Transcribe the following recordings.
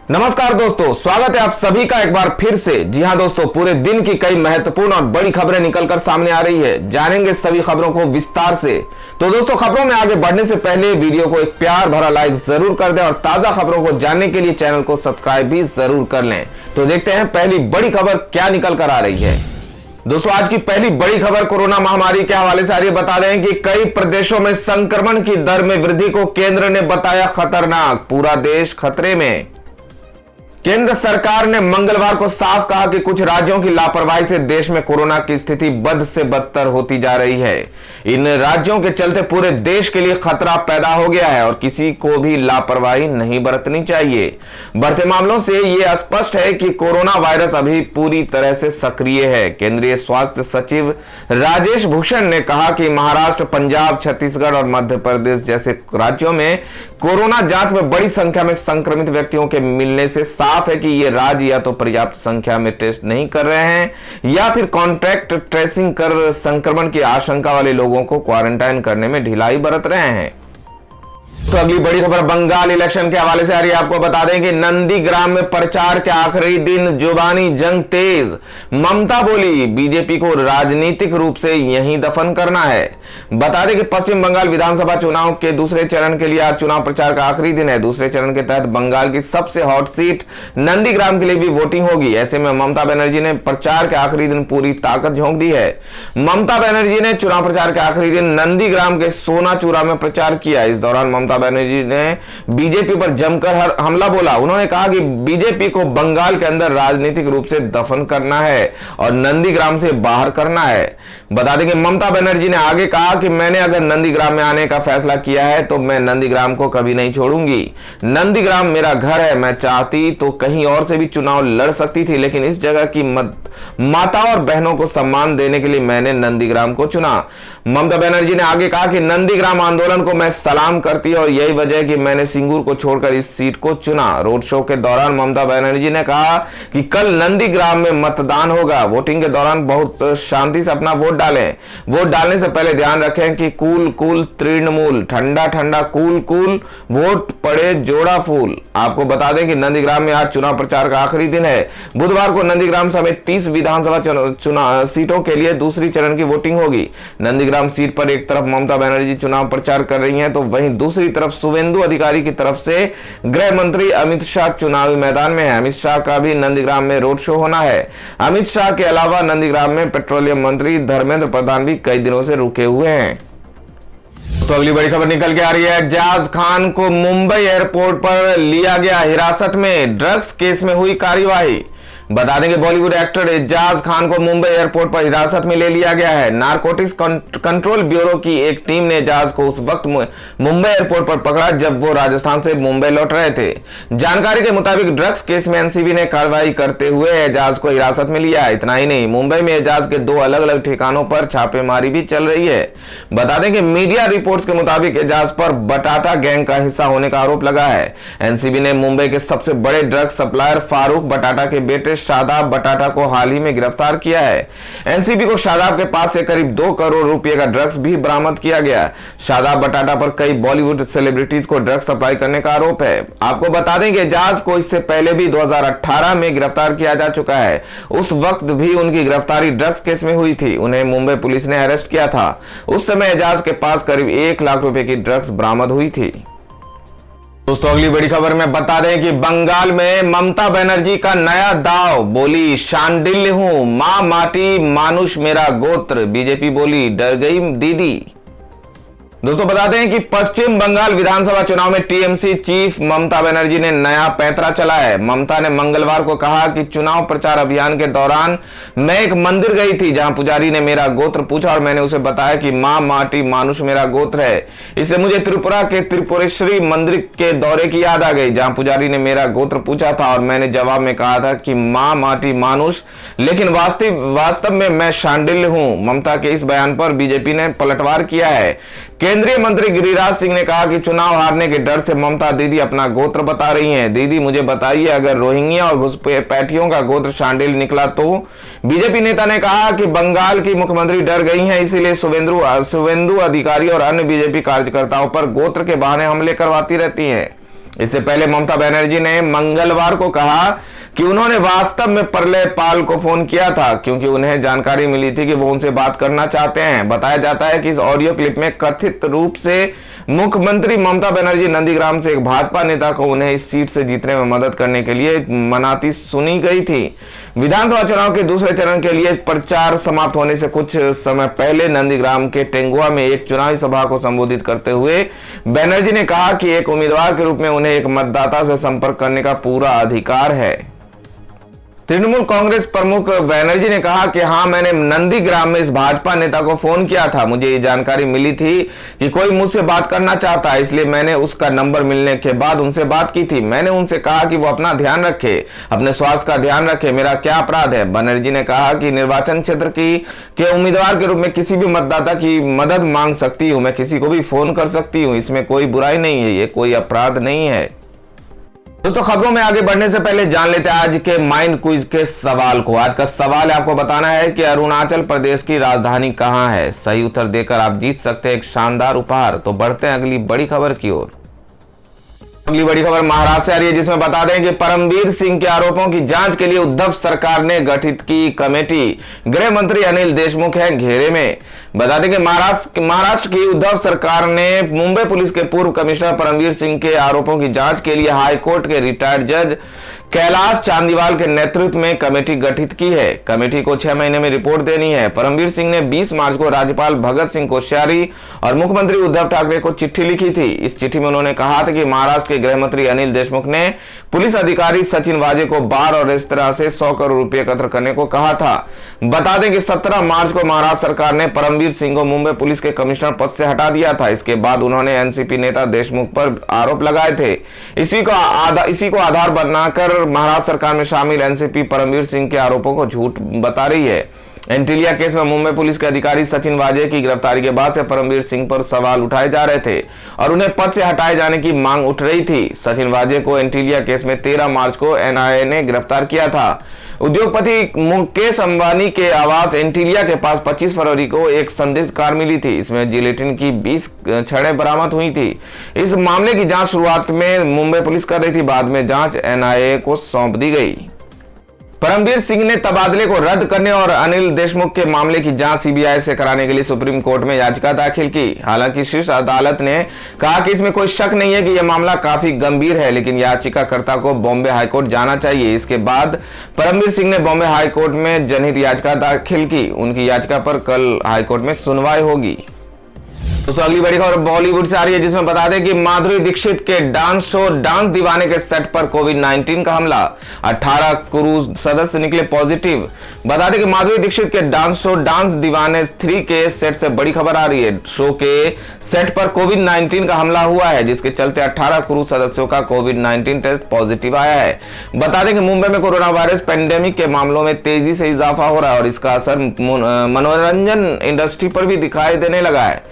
नमस्कार दोस्तों, स्वागत है आप सभी का एक बार फिर से। जी हां दोस्तों, पूरे दिन की कई महत्वपूर्ण और बड़ी खबरें निकलकर सामने आ रही है। जानेंगे सभी खबरों को विस्तार से। तो दोस्तों, खबरों में आगे बढ़ने से पहले वीडियो को एक प्यार भरा लाइक जरूर कर दें और ताजा खबरों को जानने के लिए चैनल को सब्सक्राइब भी जरूर कर लें। तो देखते हैं पहली बड़ी खबर क्या निकल कर आ रही है। दोस्तों, आज की पहली बड़ी खबर कोरोना महामारी के हवाले से आ रही है। बता दें कि कई प्रदेशों में संक्रमण की दर में वृद्धि को केंद्र ने बताया खतरनाक, पूरा देश खतरे में। केंद्र सरकार ने मंगलवार को साफ कहा कि कुछ राज्यों की लापरवाही से देश में कोरोना की स्थिति बद से बदतर होती जा रही है। इन राज्यों के चलते पूरे देश के लिए खतरा पैदा हो गया है और किसी को भी लापरवाही नहीं बरतनी चाहिए। बढ़ते मामलों से यह स्पष्ट है कि कोरोना वायरस अभी पूरी तरह से सक्रिय है। केंद्रीय स्वास्थ्य सचिव राजेश भूषण ने कहा कि महाराष्ट्र, पंजाब, छत्तीसगढ़ और मध्य प्रदेश जैसे राज्यों में कोरोना जांच में बड़ी संख्या में संक्रमित व्यक्तियों के मिलने से साफ है कि ये राज्य या तो पर्याप्त संख्या में टेस्ट नहीं कर रहे हैं या फिर कॉन्टैक्ट ट्रेसिंग कर संक्रमण की आशंका वाले लोगों को क्वारंटाइन करने में ढिलाई बरत रहे हैं। तो अगली बड़ी खबर बंगाल इलेक्शन के हवाले से आ रही है। आपको बता दें कि नंदीग्राम में प्रचार के आखिरी दिन जुबानी जंग तेज। ममता बोली बीजेपी को राजनीतिक रूप से यहीं दफन करना है। बता दें कि पश्चिम बंगाल विधानसभा चुनाव के दूसरे चरण के लिए आज चुनाव प्रचार का आखिरी दिन है। दूसरे चरण के तहत बंगाल की सबसे हॉट सीट नंदीग्राम के लिए भी वोटिंग होगी। ऐसे में ममता बनर्जी ने प्रचार के आखिरी दिन पूरी ताकत झोंक दी है। ममता बनर्जी ने चुनाव प्रचार के आखिरी दिन नंदीग्राम के सोनाचूरा में प्रचार किया। इस दौरान ममता बनर्जी ने बीजेपी पर जमकर हमला बोला। उन्होंने कहा कि बीजेपी को बंगाल के अंदर राजनीतिक रूप से दफन करना है और नंदीग्राम से बाहर करना है। बता दें कि ममता बनर्जी ने आगे कहा कि मैंने अगर नंदीग्राम में आने का फैसला किया है तो मैं नंदीग्राम को कभी नहीं छोड़ूंगी। नंदीग्राम मेरा घर है। मैं चाहती तो कहीं और से भी चुनाव लड़ सकती थी, लेकिन इस जगह की माताओं और बहनों को सम्मान देने के लिए मैंने नंदीग्राम को चुना। ममता बनर्जी ने आगे कहा कि नंदीग्राम आंदोलन को मैं सलाम करती और यही वजह है कि मैंने सिंगूर को छोड़कर इस सीट को चुना। रोड शो के दौरान ममता बनर्जी ने कहा कि कल नंदीग्राम में मतदान होगा। वोटिंग के दौरान बहुत शांति से अपना वोट डालें। वोट डालने से पहले ध्यान रखें कि कूल कूल तृणमूल, ठंडा ठंडा कूल कूल, वोट पड़े जोड़ा फूल। आपको बता दें कि नंदीग्राम में आज चुनाव प्रचार का आखिरी दिन है। बुधवार को नंदीग्राम समेत 30 विधानसभा चुनाव सीटों के लिए दूसरी चरण की वोटिंग होगी। नंदीग्राम सीट पर एक तरफ ममता बनर्जी चुनाव प्रचार कर रही हैं, तो वहीं दूसरी तरफ शुवेंदु अधिकारी की तरफ से गृह मंत्री अमित शाह चुनावी मैदान में है। अमित शाह का भी नंदीग्राम में रोड शो होना है। अमित शाह के अलावा नंदीग्राम में पेट्रोलियम मंत्री धर्मेंद्र प्रधान भी कई दिनों से रुके हुए हैं। तो अगली बड़ी खबर निकल के आ रही है। एजाज खान को मुंबई एयरपोर्ट पर लिया गया हिरासत में, ड्रग्स केस में हुई कार्यवाही। बता दें कि बॉलीवुड एक्टर एजाज खान को मुंबई एयरपोर्ट पर हिरासत में ले लिया गया है। नारकोटिक्स कंट्रोल ब्यूरो की एक टीम ने एजाज को उस वक्त मुंबई एयरपोर्ट पर पकड़ा जब वो राजस्थान से मुंबई लौट रहे थे। जानकारी के मुताबिक ड्रग्स केस में एनसीबी ने कार्रवाई करते हुए एजाज को हिरासत में लिया। इतना ही नहीं, मुंबई में एजाज के 2 अलग अलग ठिकानों पर छापेमारी भी चल रही है। बता दें कि मीडिया रिपोर्ट्स के मुताबिक एजाज पर बटाटा गैंग का हिस्सा होने का आरोप लगा है। एनसीबी ने मुंबई के सबसे बड़े ड्रग्स सप्लायर फारूक बटाटा के बेटे शादाब बटाटा को हाल ही में गिरफ्तार किया है। एनसीबी को शादाब के पास से करीब 2 करोड़ रुपए का ड्रग्स भी बरामद किया गया। शादाब बटाटा पर कई बॉलीवुड सेलिब्रिटीज को ड्रग्स सप्लाई करने का आरोप है। आपको बता दें कि एजाज को इससे पहले भी 2018 में गिरफ्तार किया जा चुका है। उस वक्त भी उनकी गिरफ्तारी ड्रग्स केस में हुई थी। उन्हें मुंबई पुलिस ने अरेस्ट किया था। उस समय एजाज के पास करीब 1 लाख रुपए की ड्रग्स बरामद हुई थी। दोस्तों, अगली बड़ी खबर में बता दें कि बंगाल में ममता बनर्जी का नया दाव। बोली शांडिल्य हूं, मां माटी मानुष मेरा गोत्र। बीजेपी बोली डर गई दीदी। दोस्तों, बता दें कि पश्चिम बंगाल विधानसभा चुनाव में टीएमसी चीफ ममता बनर्जी ने नया पैंतरा चला है। ममता ने मंगलवार को कहा कि चुनाव प्रचार अभियान के दौरान मैं एक मंदिर गई थी जहां पुजारी ने मेरा गोत्र पूछा और मैंने उसे बताया कि मां माटी मानुष मेरा गोत्र है। इससे मुझे त्रिपुरा के त्रिपुरेश्वरी मंदिर के दौरे की याद आ गई जहां पुजारी ने मेरा गोत्र पूछा था और मैंने जवाब में कहा था कि मां माटी मानुष, लेकिन वास्तव में मैं शांडिल्य हूं। ममता के इस बयान पर बीजेपी ने पलटवार किया है। केंद्रीय मंत्री गिरिराज सिंह ने कहा कि चुनाव हारने के डर से ममता दीदी अपना गोत्र बता रही हैं। दीदी मुझे बताइए, अगर रोहिंग्या और घुसपैठियों का गोत्र शांडिल निकला तो? बीजेपी नेता ने कहा कि बंगाल की मुख्यमंत्री डर गई हैं, इसीलिए शुवेंदु अधिकारी और अन्य बीजेपी कार्यकर्ताओं पर गोत्र के बहाने हमले करवाती रहती हैं। इससे पहले ममता बनर्जी ने मंगलवार को कहा कि उन्होंने वास्तव में प्रलय पाल को फोन किया था क्योंकि उन्हें जानकारी मिली थी कि वो उनसे बात करना चाहते हैं। बताया जाता है कि इस ऑडियो क्लिप में कथित रूप से मुख्यमंत्री ममता बनर्जी नंदीग्राम से एक भाजपा नेता को उन्हें इस सीट से जीतने में मदद करने के लिए मनाती सुनी गई थी। विधानसभा चुनाव के दूसरे चरण के लिए प्रचार समाप्त होने से कुछ समय पहले नंदीग्राम के टेंगुआ में एक चुनावी सभा को संबोधित करते हुए बनर्जी ने कहा कि एक उम्मीदवार के रूप में उन्हें एक मतदाता से संपर्क करने का पूरा अधिकार है। तृणमूल कांग्रेस प्रमुख बनर्जी ने कहा कि हाँ, मैंने नंदीग्राम में इस भाजपा नेता को फोन किया था। मुझे ये जानकारी मिली थी कि कोई मुझसे बात करना चाहता है, इसलिए मैंने उसका नंबर मिलने के बाद उनसे बात की थी। मैंने उनसे कहा कि वो अपना ध्यान रखे, अपने स्वास्थ्य का ध्यान रखे। मेरा क्या अपराध है? बनर्जी ने कहा कि निर्वाचन क्षेत्र के उम्मीदवार के रूप में किसी भी मतदाता की मदद मांग सकती हूँ, मैं किसी को भी फोन कर सकती हूँ, इसमें कोई बुराई नहीं है, ये कोई अपराध नहीं है। दोस्तों, खबरों में आगे बढ़ने से पहले जान लेते हैं आज के माइंड क्विज के सवाल को। आज का सवाल आपको बताना है कि अरुणाचल प्रदेश की राजधानी कहां है। सही उत्तर देकर आप जीत सकते हैं एक शानदार उपहार। तो बढ़ते हैं अगली बड़ी खबर की ओर। अगली बड़ी खबर महाराष्ट्र से आ रही है, जिसमें बता दें कि परमवीर सिंह के आरोपों की जांच के लिए उद्धव सरकार ने गठित की कमेटी। गृह मंत्री अनिल देशमुख हैं घेरे में। बता दें कि महाराष्ट्र की उद्धव सरकार ने मुंबई पुलिस के पूर्व कमिश्नर परमवीर सिंह के आरोपों की जांच के लिए हाई कोर्ट के रिटायर्ड जज कैलाश चांदीवाल के नेतृत्व में कमेटी गठित की है। कमेटी को 6 महीने में रिपोर्ट देनी है। परमवीर सिंह ने 20 मार्च को राज्यपाल भगत सिंह कोश्यारी और मुख्यमंत्री उद्धव ठाकरे को चिट्ठी लिखी थी। इस चिट्ठी में उन्होंने कहा था कि महाराष्ट्र के गृह मंत्री अनिल देशमुख ने पुलिस अधिकारी सचिन वाजे को बार और रेस्तरां से 100 करोड़ रुपए एकत्र करने को कहा था। बता दें कि 17 मार्च को महाराष्ट्र सरकार ने परमवीर सिंह को मुंबई पुलिस के कमिश्नर पद से हटा दिया था। इसके बाद उन्होंने एनसीपी नेता देशमुख पर आरोप लगाए थे। इसी को आधार बनाकर महाराष्ट्र सरकार में शामिल एनसीपी परमवीर सिंह के आरोपों को झूठ बता रही है। एंटीलिया केस में मुंबई पुलिस के अधिकारी सचिन वाजे की गिरफ्तारी के बाद से परमवीर सिंह पर सवाल उठाए जा रहे थे और उन्हें पद से हटाए जाने की मांग उठ रही थी। सचिन वाजे को एंटीलिया केस में 13 मार्च को एनआईए ने गिरफ्तार किया था। उद्योगपति मुकेश अंबानी के आवास एंटीलिया के पास 25 फरवरी को एक संदिग्ध कार मिली थी। इसमें जिलेटिन की 20 छड़ें बरामद हुई थी। इस मामले की जांच शुरुआत में मुंबई पुलिस कर रही थी, बाद में जांच एनआईए को सौंप दी गई। परमवीर सिंह ने तबादले को रद्द करने और अनिल देशमुख के मामले की जांच सीबीआई से कराने के लिए सुप्रीम कोर्ट में याचिका दाखिल की। हालांकि शीर्ष अदालत ने कहा कि इसमें कोई शक नहीं है कि यह मामला काफी गंभीर है, लेकिन याचिकाकर्ता को बॉम्बे हाईकोर्ट जाना चाहिए। इसके बाद परमवीर सिंह ने बॉम्बे हाईकोर्ट में जनहित याचिका दाखिल की। उनकी याचिका पर कल हाईकोर्ट में सुनवाई होगी। दोस्तों, अगली बड़ी खबर बॉलीवुड से आ रही है, जिसमें बता दें कि माधुरी दीक्षित के डांस शो डांस दीवाने के सेट पर कोविड-19 का हमला। 18 क्रू सदस्य निकले पॉजिटिव। बता दें कि माधुरी दीक्षित के डांस शो डांस दीवाने 3 के सेट से बड़ी खबर आ रही है। शो के सेट पर कोविड-19 का हमला हुआ है, जिसके चलते 18 क्रू सदस्यों का कोविड-19 टेस्ट पॉजिटिव आया है। बता दें कि मुंबई में कोरोना वायरस पेंडेमिक के मामलों में तेजी से इजाफा हो रहा है और इसका असर मनोरंजन इंडस्ट्री पर भी दिखाई देने लगा है।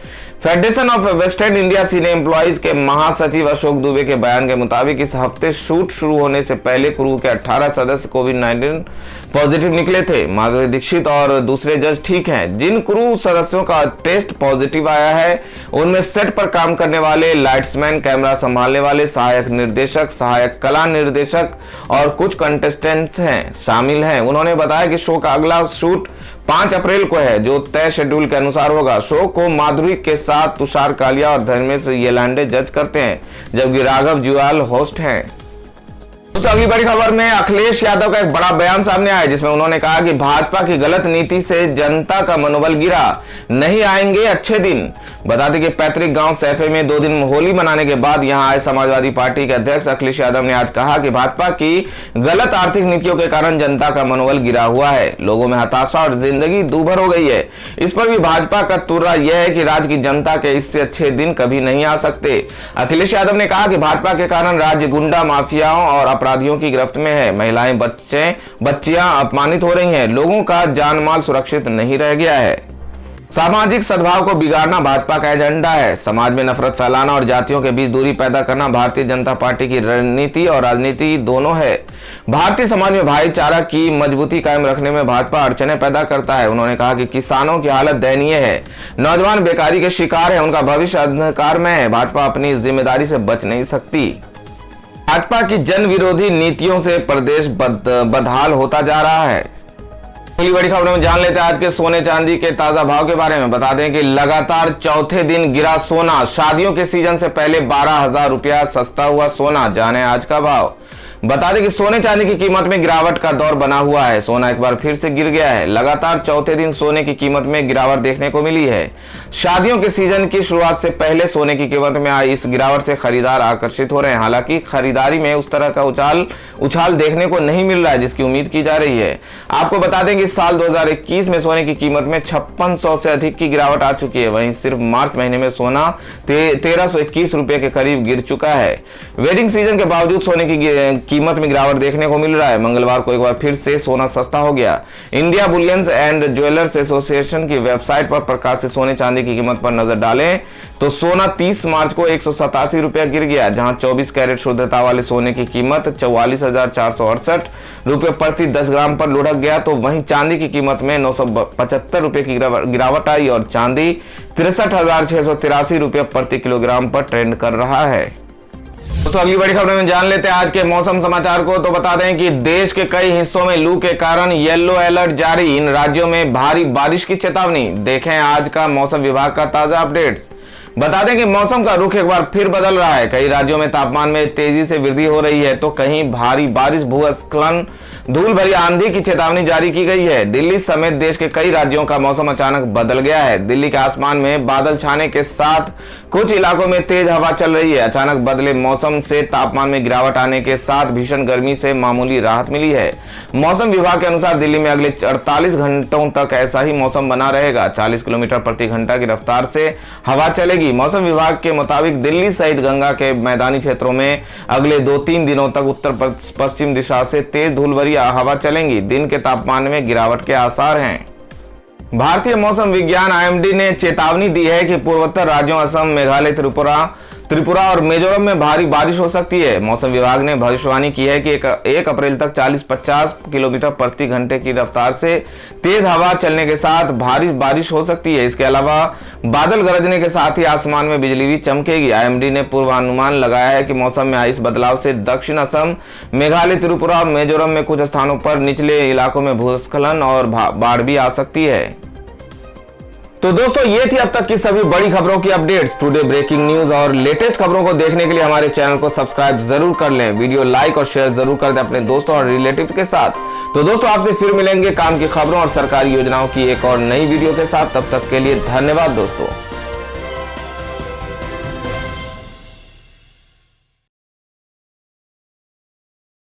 Federation of western India cine employees के महासचिव अशोक दुबे के बयान के मुताबिक इस हफ्ते शूट शुरू होने से पहले क्रू के 18 सदस्य कोविड-19 पॉजिटिव निकले थे। माधुरी दीक्षित और दूसरे जज ठीक हैं। जिन क्रू सदस्यों का टेस्ट पॉजिटिव आया है उनमें सेट पर काम करने वाले लाइट्समैन, कैमरा संभालने वाले, सहायक निर्देशक, सहायक कला निर्देशक और कुछ कंटेस्टेंट्स शामिल हैं। उन्होंने बताया कि शो का अगला शूट 5 अप्रैल को है, जो तय शेड्यूल के अनुसार होगा। शो को माधुरी के साथ तुषार कालिया और धर्मेश येलांडे जज करते हैं, जबकि राघव जुयाल होस्ट हैं। दोस्तों, अगली बड़ी खबर में अखिलेश यादव का एक बड़ा बयान सामने आया, जिसमें उन्होंने कहा कि भाजपा की गलत नीति से जनता का मनोबल गिरा, नहीं आएंगे अच्छे दिन। बता दें कि पैतृक गांव सैफे में 2 दिन होली मनाने के बाद यहां आए समाजवादी पार्टी के अध्यक्ष अखिलेश यादव ने आज कहा कि भाजपा की गलत आर्थिक नीतियों के कारण जनता का मनोबल गिरा हुआ है, लोगों में हताशा और जिंदगी दूभर हो गई है। इस पर भी भाजपा का तुर्रा यह है कि राज्य की जनता के इससे अच्छे दिन कभी नहीं आ सकते। अखिलेश यादव ने कहा कि भाजपा के कारण राज्य गुंडा माफियाओं और अपराधियों की गिरफ्त में है, महिलाएं बच्चियां अपमानित हो रही हैं, लोगों का जान माल सुरक्षित नहीं रह गया है। सामाजिक सद्भाव को बिगाड़ना भाजपा का एजेंडा है। समाज में नफरत फैलाना और जातियों के बीच दूरी पैदा करना भारतीय जनता पार्टी की रणनीति और राजनीति दोनों है। भारतीय समाज में भाईचारा की मजबूती कायम रखने में भाजपा अड़चने पैदा करता है। उन्होंने कहा कि किसानों की हालत दयनीय है, नौजवान बेकारी के शिकार है, उनका भविष्य अंधकार में है, भाजपा अपनी जिम्मेदारी से बच नहीं सकती। भाजपा की जन विरोधी नीतियों से प्रदेश बदहाल होता जा रहा है। अगली बड़ी खबरों में जान लेते हैं आज के सोने चांदी के ताजा भाव के बारे में। बता दें कि लगातार चौथे दिन गिरा सोना। शादियों के सीजन से पहले 12,000 रुपया सस्ता हुआ सोना। जाने आज का भाव। बता दें कि सोने चांदी की कीमत में गिरावट का दौर बना हुआ है। सोना एक बार फिर से गिर गया है। लगातार चौथे दिन सोने की कीमत में गिरावट देखने को मिली है। शादियों के सीजन की शुरुआत से पहले सोने की कीमत में आई इस गिरावट से खरीदार आकर्षित हो रहे हैं। हालांकि खरीदारी में उस तरह का उछाल देखने को नहीं मिल रहा है जिसकी उम्मीद की जा रही है। आपको बता दें कि साल 2021 में सोने की कीमत में 5600 से अधिक की गिरावट आ चुकी है। वहीं सिर्फ मार्च महीने में सोना 1321 रुपए के करीब गिर चुका है। वेडिंग सीजन के बावजूद सोने की कीमत में गिरावट देखने को मिल रहा है। मंगलवार को एक बार फिर से सोना सस्ता हो गया। India bullions and jewellers association की वेबसाइट पर प्रकाशित सोने चांदी की कीमत पर नजर डालें तो सोना 30 मार्च को 187 रुपया गिर गया, जहां 24 कैरेट शुद्धता वाले सोने की कीमत 44,468 रुपये प्रति 10 ग्राम पर लुढ़क गया। तो वहीं चांदी की कीमत में 975 रुपये की गिरावट आई और चांदी 63,683 रुपये प्रति किलोग्राम पर ट्रेंड कर रहा है। तो अगली बड़ी खबर में जान लेते हैं आज के मौसम समाचार को। तो बता दें कि देश के कई हिस्सों में लू के कारण येलो अलर्ट जारी। इन राज्यों में भारी बारिश की चेतावनी। देखें आज का मौसम विभाग का ताजा अपडेट्स। बता दें कि मौसम का रुख एक बार फिर बदल रहा है। कई राज्यों में तापमान में तेजी से वृद्धि हो रही है तो कहीं भारी बारिश, भूस्खलन, धूल भरी आंधी की चेतावनी जारी की गई है। दिल्ली समेत देश के कई राज्यों का मौसम अचानक बदल गया है। दिल्ली के आसमान में बादल छाने के साथ कुछ इलाकों में तेज हवा चल रही है। अचानक बदले मौसम से तापमान में गिरावट आने के साथ भीषण गर्मी से मामूली राहत मिली है। मौसम विभाग के अनुसार दिल्ली में अगले 48 घंटों तक ऐसा ही मौसम बना रहेगा। 40 किलोमीटर प्रति घंटा की रफ्तार से हवा चलेगी। मौसम विभाग के मुताबिक दिल्ली सहित गंगा के मैदानी क्षेत्रों में अगले 2-3 दिनों तक उत्तर पश्चिम दिशा से तेज धूल भरी हवा चलेंगी। दिन के तापमान में गिरावट के आसार हैं। भारतीय मौसम विज्ञान IMD ने चेतावनी दी है कि पूर्वोत्तर राज्यों असम, मेघालय, त्रिपुरा और मिजोरम में भारी बारिश हो सकती है। मौसम विभाग ने भविष्यवाणी की है कि 1 अप्रैल तक 40-50 किलोमीटर प्रति घंटे की रफ्तार से तेज हवा चलने के साथ भारी बारिश हो सकती है। इसके अलावा बादल गरजने के साथ ही आसमान में बिजली भी चमकेगी। IMD ने पूर्वानुमान लगाया है कि मौसम में आई इस बदलाव से दक्षिण असम, मेघालय, त्रिपुरा और मिजोरम में कुछ स्थानों पर निचले इलाकों में भूस्खलन और बाढ़ भी आ सकती है। तो दोस्तों ये थी अब तक की सभी बड़ी खबरों की अपडेट्स। टुडे ब्रेकिंग न्यूज और लेटेस्ट खबरों को देखने के लिए हमारे चैनल को सब्सक्राइब जरूर कर लें। वीडियो लाइक और शेयर जरूर कर दें अपने दोस्तों और रिलेटिव्स के साथ। तो दोस्तों आपसे फिर मिलेंगे काम की खबरों और सरकारी योजनाओं की एक और नई वीडियो के साथ। तब तक के लिए धन्यवाद दोस्तों।